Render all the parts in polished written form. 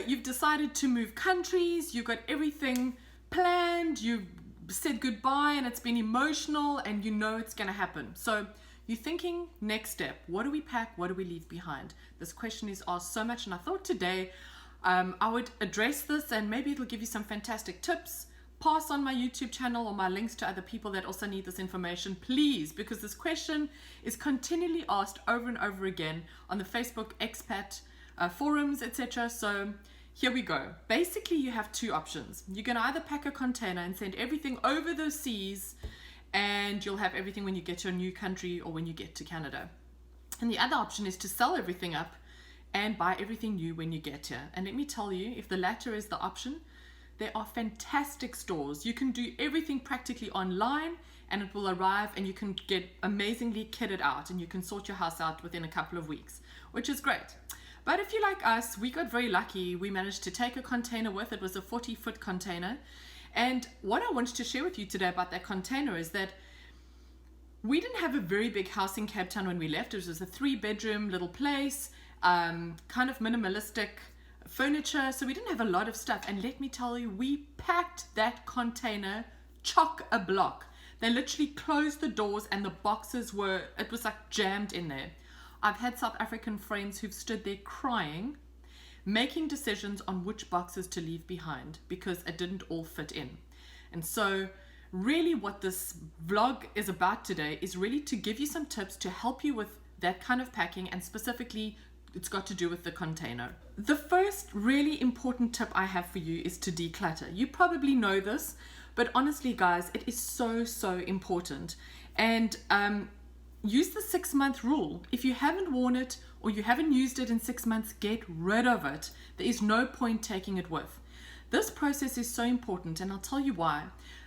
you've decided to move countries, you've got everything planned, you've said goodbye and it's been emotional and you know it's going to happen. So you're thinking, next step, what do we pack? What do we leave behind? This question is asked so much, and I thought today I would address this, and maybe it'll give you some fantastic tips. Pass on my YouTube channel or my links to other people that also need this information, please, because this question is continually asked over and over again on the Facebook expat forums, etc. So here we go. Basically, you have two options. You can either pack a container and send everything over the seas, and you'll have everything when you get to a new country or when you get to Canada. And the other option is to sell everything up and buy everything new when you get here. And let me tell you, if the latter is the option, there are fantastic stores. You can do everything practically online and it will arrive, and you can get amazingly kitted out and you can sort your house out within a couple of weeks, which is great. But if you're like us, we got very lucky. We managed to take a container with. It was a 40-foot container. And what I wanted to share with you today about that container is that we didn't have a very big house in Cape Town when we left. It was a 3-bedroom little place, kind of minimalistic furniture. So we didn't have a lot of stuff. And let me tell you, we packed that container chock-a-block. They literally closed the doors and the boxes it was like jammed in there. I've had South African friends who've stood there crying, making decisions on which boxes to leave behind because it didn't all fit in. And so really what this vlog is about today is really to give you some tips to help you with that kind of packing, and specifically it's got to do with the container. The first really important tip I have for you is to declutter. You probably know this, but honestly guys, it is so important. And use the 6-month rule. If you haven't worn it or you haven't used it in 6 months, get rid of it. There is no point taking it with. This process is so important, and I'll tell you why.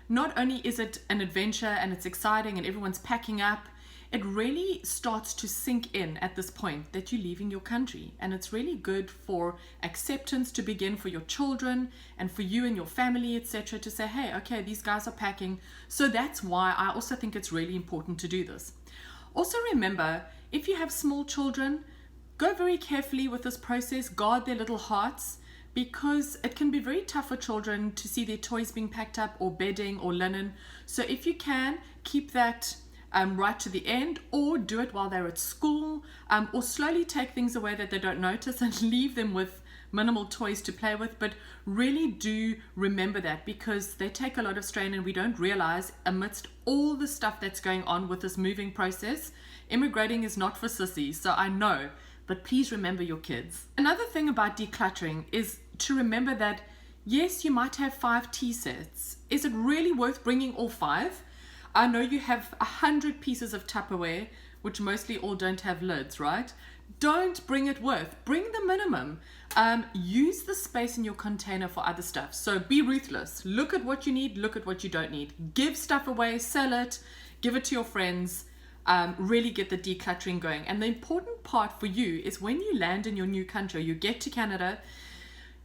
Not only is it an adventure and it's exciting and everyone's packing up, it really starts to sink in at this point that you're leaving your country. And it's really good for acceptance to begin for your children and for you and your family, etc., to say, hey, okay, these guys are packing. So that's why I also think it's really important to do this. Also remember, if you have small children, go very carefully with this process, guard their little hearts, because it can be very tough for children to see their toys being packed up, or bedding or linen. So if you can, keep that right to the end, or do it while they're at school, or slowly take things away that they don't notice and leave them with minimal toys to play with. But really do remember that, because they take a lot of strain and we don't realize, amidst all the stuff that's going on with this moving process, immigrating is not for sissies. So I know, but please remember your kids. Another thing about decluttering is to remember that yes, you might have 5 tea sets. Is it really worth bringing all 5? I know you have 100 pieces of Tupperware, which mostly all don't have lids, right? Don't bring it with. Bring the minimum. Use the space in your container for other stuff. So be ruthless. Look at what you need, look at what you don't need. Give stuff away, sell it, give it to your friends. Really get the decluttering going. And the important part for you is when you land in your new country, you get to Canada,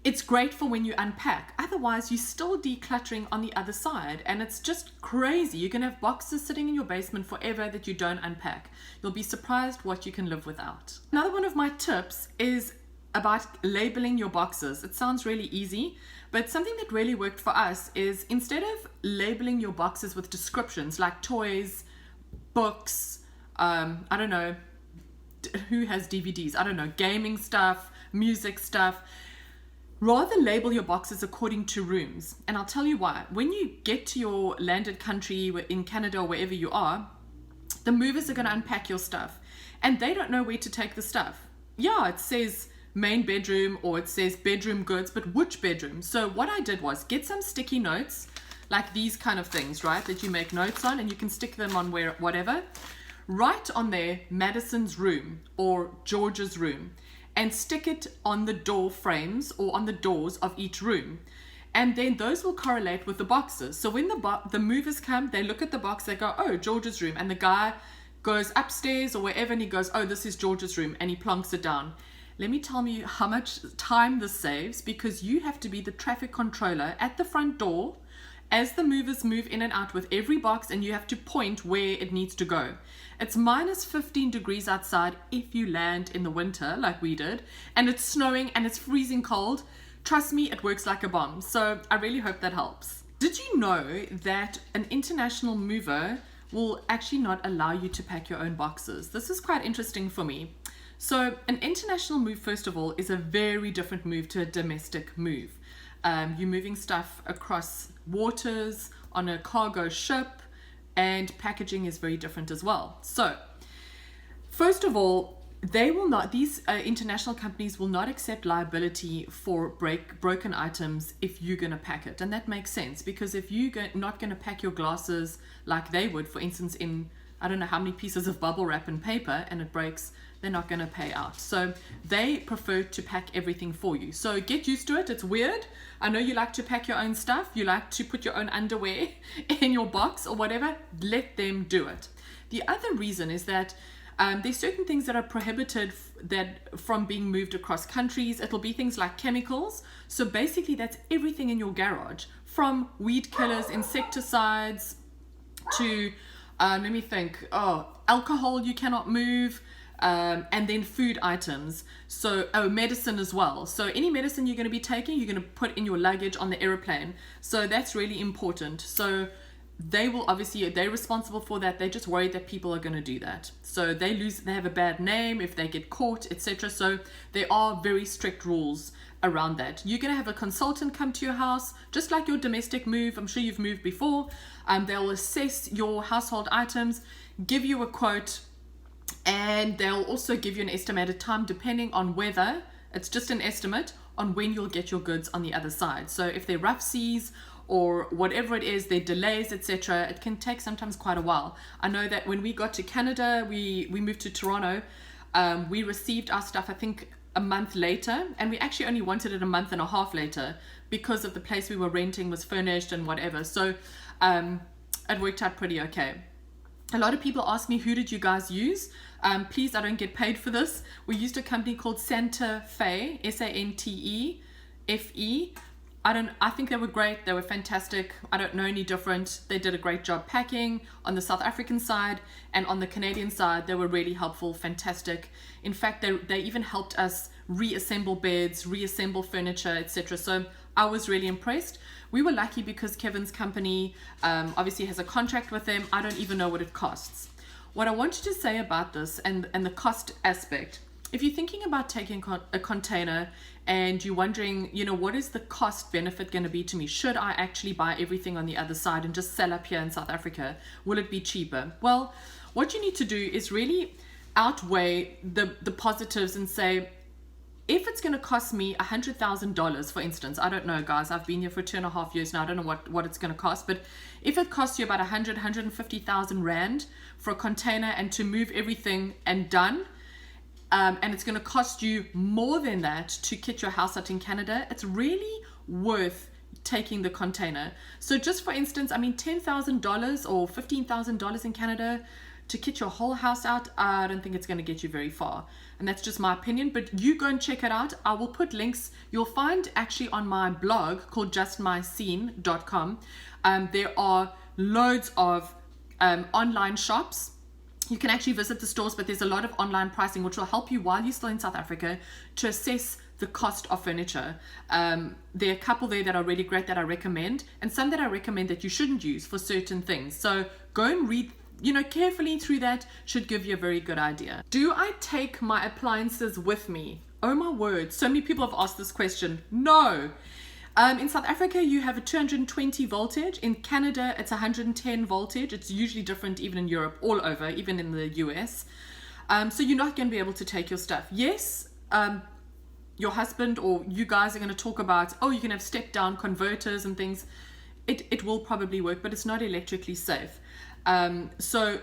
it's great for when you unpack. Otherwise, you're still decluttering on the other side, and it's just crazy. You can have boxes sitting in your basement forever that you don't unpack. You'll be surprised what you can live without. Another one of my tips is about labeling your boxes. It sounds really easy, but something that really worked for us is, instead of labeling your boxes with descriptions like toys, books, I don't know, who has DVDs? I don't know, gaming stuff, music stuff. Rather label your boxes according to rooms. And I'll tell you why. When you get to your landed country in Canada or wherever you are, the movers are going to unpack your stuff and they don't know where to take the stuff. Yeah, it says main bedroom or it says bedroom goods, but which bedroom? So what I did was get some sticky notes, like these kind of things, right, that you make notes on, and you can stick them on whatever. Write on there Madison's room or George's room, and stick it on the door frames or on the doors of each room. And then those will correlate with the boxes. So when the movers come, they look at the box, they go, oh, George's room. And the guy goes upstairs or wherever and he goes, oh, this is George's room, and he plonks it down. Let me tell you how much time this saves, because you have to be the traffic controller at the front door as the movers move in and out with every box, and you have to point where it needs to go. It's minus 15 degrees outside if you land in the winter like we did, and it's snowing and it's freezing cold. trust me, it works like a bomb. So I really hope that helps. Did you know that an international mover will actually not allow you to pack your own boxes? This is quite interesting for me. So an international move, first of all, is a very different move to a domestic move. You're moving stuff across waters on a cargo ship, and packaging is very different as well. So first of all, they will not, these international companies will not accept liability for broken items if you're going to pack it. And that makes sense, because if you're not going to pack your glasses like they would, for instance, in I don't know how many pieces of bubble wrap and paper, and it breaks, they're not going to pay out. So they prefer to pack everything for you. So get used to it. It's weird. I know you like to pack your own stuff. You like to put your own underwear in your box or whatever. Let them do it. The other reason is that there's certain things that are prohibited from being moved across countries. It'll be things like chemicals. So basically that's everything in your garage, from weed killers, insecticides, to let me think, alcohol you cannot move, and then food items. So medicine as well. So any medicine you're going to be taking, you're going to put in your luggage on the airplane. So that's really important. So they will obviously, they're responsible for that. They're just worried that people are going to do that. So they have a bad name if they get caught, etc. So there are very strict rules around that. You're going to have a consultant come to your house, just like your domestic move. I'm sure you've moved before. They'll assess your household items, give you a quote, and they'll also give you an estimated time depending on whether, it's just an estimate, on when you'll get your goods on the other side. So if they're rough seas or whatever it is, they're delays, etc., it can take sometimes quite a while. I know that when we got to Canada, we moved to Toronto, we received our stuff, I think, a month later, and we actually only wanted it a month and a half later because of the place we were renting was furnished and whatever. So it worked out pretty okay. A lot of people ask me, who did you guys use? Please, I don't get paid for this. We used a company called Santa Fe, Santefe. I think they were great. They were fantastic. I don't know any different. They did a great job packing on the South African side, and on the Canadian side, they were really helpful, fantastic. In fact, they even helped us reassemble beds, reassemble furniture, etc. So I was really impressed. We were lucky because Kevin's company obviously has a contract with them. I don't even know what it costs. What I wanted to say about this and the cost aspect, if you're thinking about taking a container and you're wondering, what is the cost benefit going to be to me? Should I actually buy everything on the other side and just sell up here in South Africa? Will it be cheaper? Well, what you need to do is really outweigh the positives and say, if it's going to cost me $100,000, for instance, I don't know, guys, I've been here for 2.5 years now. I don't know what it's going to cost, but if it costs you about 150,000 Rand for a container and to move everything and done, and it's going to cost you more than that to kit your house out in Canada, it's really worth taking the container. So just for instance, $10,000 or $15,000 in Canada to kit your whole house out, I don't think it's going to get you very far. And that's just my opinion, but you go and check it out. I will put links. You'll find actually on my blog called justmyscene.com. There are loads of online shops. You can actually visit the stores, but there's a lot of online pricing which will help you while you're still in South Africa to assess the cost of furniture. There are a couple there that are really great that I recommend, and some that I recommend that you shouldn't use for certain things. So go and read carefully through that. Should give you a very good idea. Do I take my appliances with me? Oh my word, so many people have asked this question. No. In South Africa, you have a 220 voltage. In Canada, it's 110 voltage. It's usually different even in Europe, all over, even in the US. So you're not going to be able to take your stuff. Yes, your husband or you guys are going to talk about, you can have step-down converters and things. It will probably work, but it's not electrically safe. So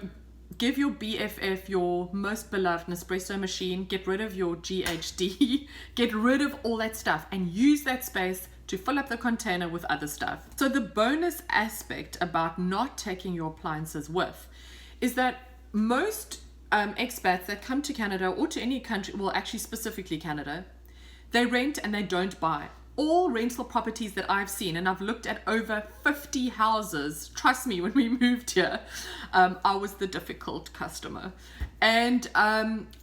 give your BFF your most beloved Nespresso machine, get rid of your GHD, get rid of all that stuff and use that space to fill up the container with other stuff. So the bonus aspect about not taking your appliances with is that most expats that come to Canada or to any country, well actually specifically Canada, they rent and they don't buy. all rental properties that I've seen, and I've looked at over 50 houses. Trust me, when we moved here, I was the difficult customer. And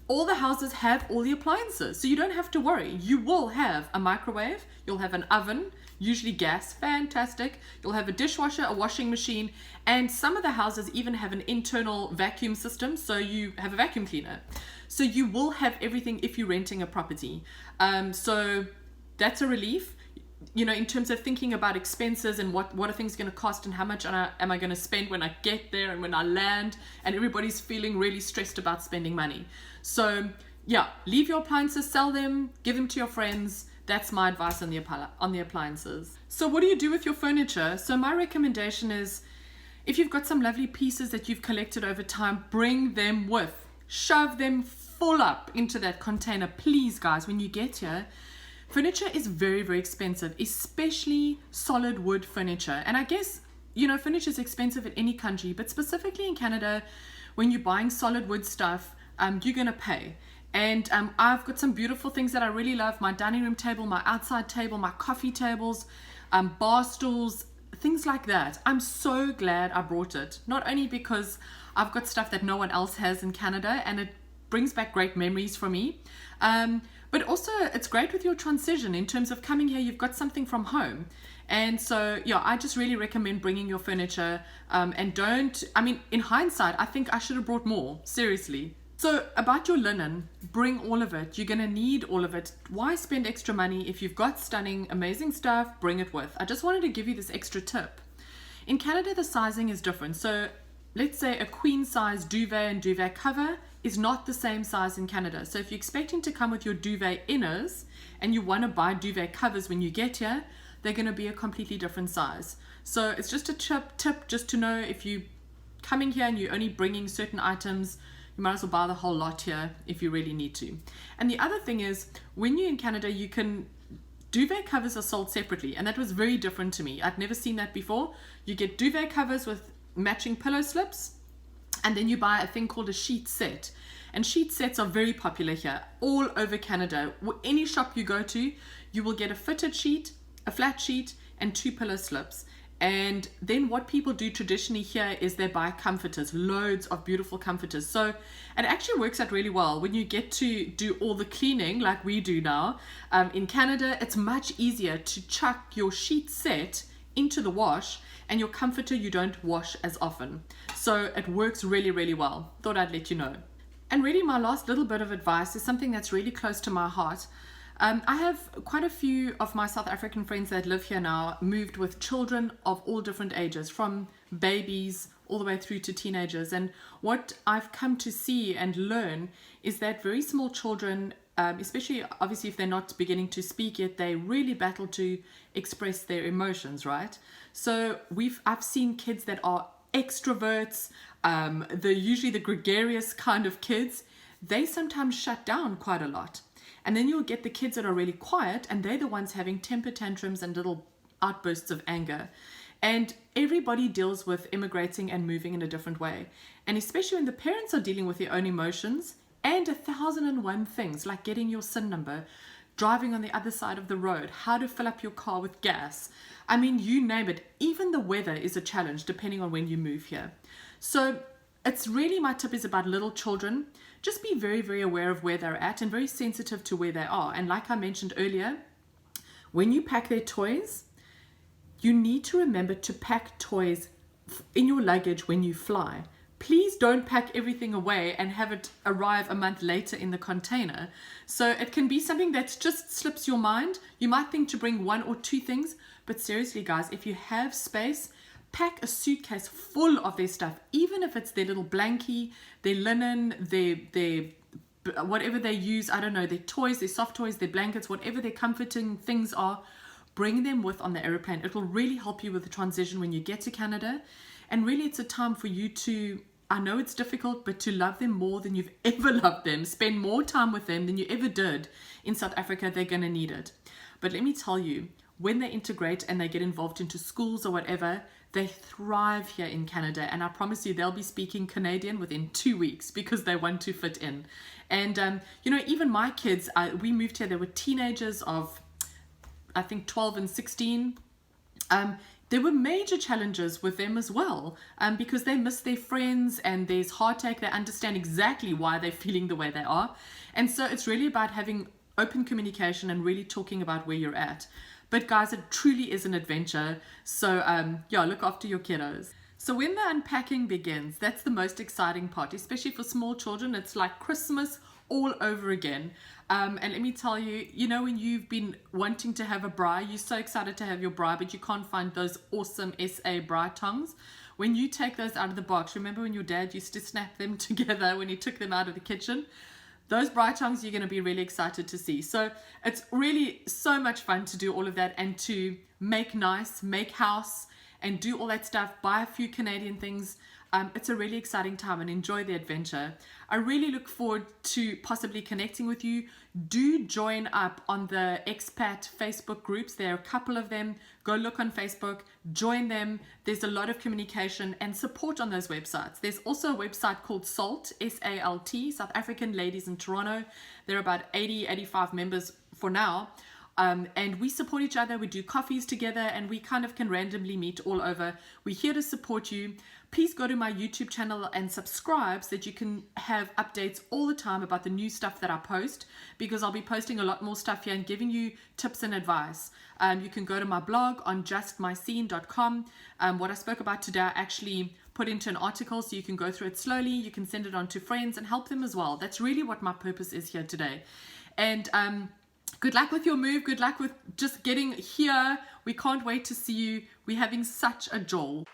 all the houses have all the appliances, so you don't have to worry. You will have a microwave, you'll have an oven, usually gas, fantastic. You'll have a dishwasher, a washing machine, and some of the houses even have an internal vacuum system, so you have a vacuum cleaner. So you will have everything if you're renting a property. So that's a relief. You know, in terms of thinking about expenses and what are things going to cost and how much am I going to spend when I get there and when I land, and everybody's feeling really stressed about spending money. So yeah, leave your appliances, sell them, give them to your friends. That's my advice on the appliances. So what do you do with your furniture? So my recommendation is, if you've got some lovely pieces that you've collected over time, bring them with. Shove them full up into that container. Please, guys, when you get here, furniture is very, very expensive, especially solid wood furniture. And I guess, you know, furniture is expensive in any country, but specifically in Canada, when you're buying solid wood stuff, you're going to pay. And I've got some beautiful things that I really love. My dining room table, my outside table, my coffee tables, bar stools, things like that. I'm so glad I brought it. Not only because I've got stuff that no one else has in Canada and it brings back great memories for me, but also it's great with your transition in terms of coming here, you've got something from home. And so, yeah, I just really recommend bringing your furniture and don't, I mean, in hindsight, I think I should have brought more, seriously. So about your linen, bring all of it. You're going to need all of it. Why spend extra money? If you've got stunning, amazing stuff, bring it with. I just wanted to give you this extra tip. In Canada, the sizing is different. So let's say a queen size duvet and duvet cover is not the same size in Canada. So if you're expecting to come with your duvet inners and you want to buy duvet covers when you get here, they're going to be a completely different size. So it's just a tip just to know, if you're coming here and you're only bringing certain items, you might as well buy the whole lot here if you really need to. And the other thing is, when you're in Canada, duvet covers are sold separately, and that was very different to me. I'd never seen that before. You get duvet covers with matching pillow slips, and then you buy a thing called a sheet set. And sheet sets are very popular here, all over Canada. Any shop you go to, you will get a fitted sheet, a flat sheet, and 2 pillow slips. And then what people do traditionally here is they buy comforters, loads of beautiful comforters. So it actually works out really well. When you get to do all the cleaning like we do now, in Canada, it's much easier to chuck your sheet set into the wash, and your comforter you don't wash as often. So it works really, really well. Thought I'd let you know. And really, my last little bit of advice is something that's really close to my heart. I have quite a few of my South African friends that live here now, moved with children of all different ages, from babies all the way through to teenagers. And what I've come to see and learn is that very small children, especially obviously if they're not beginning to speak yet, they really battle to express their emotions, right? So I've seen kids that are extroverts, usually the gregarious kind of kids, they sometimes shut down quite a lot. And then you'll get the kids that are really quiet, and they're the ones having temper tantrums and little outbursts of anger. And everybody deals with immigrating and moving in a different way. And especially when the parents are dealing with their own emotions and 1,001 things, like getting your SIN number, driving on the other side of the road, how to fill up your car with gas. I mean, you name it. Even the weather is a challenge depending on when you move here. So it's really, my tip is about little children. Just be very, very aware of where they're at and very sensitive to where they are. And like I mentioned earlier, when you pack their toys, you need to remember to pack toys in your luggage when you fly. Please don't pack everything away and have it arrive a month later in the container. So it can be something that just slips your mind. You might think to bring 1 or 2 things, but seriously, guys, if you have space, pack a suitcase full of their stuff, even if it's their little blankie, their linen, their whatever they use, I don't know, their toys, their soft toys, their blankets, whatever their comforting things are, bring them with on the airplane. It will really help you with the transition when you get to Canada. And really, it's a time for you to, I know it's difficult, but to love them more than you've ever loved them. Spend more time with them than you ever did in South Africa. They're going to need it. But let me tell you, when they integrate and they get involved into schools or whatever, they thrive here in Canada. And I promise you, they'll be speaking Canadian within 2 weeks because they want to fit in. And, you know, even my kids, we moved here, they were teenagers of I think 12 and 16, there were major challenges with them as well, because they miss their friends and there's heartache. They understand exactly why they're feeling the way they are. And so it's really about having open communication and really talking about where you're at. But guys, it truly is an adventure. So yeah, look after your kiddos. So when the unpacking begins, that's the most exciting part, especially for small children. It's like Christmas all over again. And let me tell you, you know, when you've been wanting to have a braai, you're so excited to have your braai, but you can't find those awesome SA braai tongs. When you take those out of the box, remember when your dad used to snap them together when he took them out of the kitchen? Those braai tongs you're going to be really excited to see. So it's really so much fun to do all of that and to make nice, make house, and do all that stuff, buy a few Canadian things. It's a really exciting time and enjoy the adventure. I really look forward to possibly connecting with you. Do join up on the expat Facebook groups. There are a couple of them. Go look on Facebook, join them. There's a lot of communication and support on those websites. There's also a website called SALT, S-A-L-T, South African Ladies in Toronto. There are about 80, 85 members for now. And we support each other. We do coffees together and we kind of can randomly meet all over. We're here to support you. Please go to my YouTube channel and subscribe so that you can have updates all the time about the new stuff that I post, because I'll be posting a lot more stuff here and giving you tips and advice. You can go to my blog on justmyscene.com. What I spoke about today, I actually put into an article so you can go through it slowly. You can send it on to friends and help them as well. That's really what my purpose is here today. And good luck with your move. Good luck with just getting here. We can't wait to see you. We're having such a joy.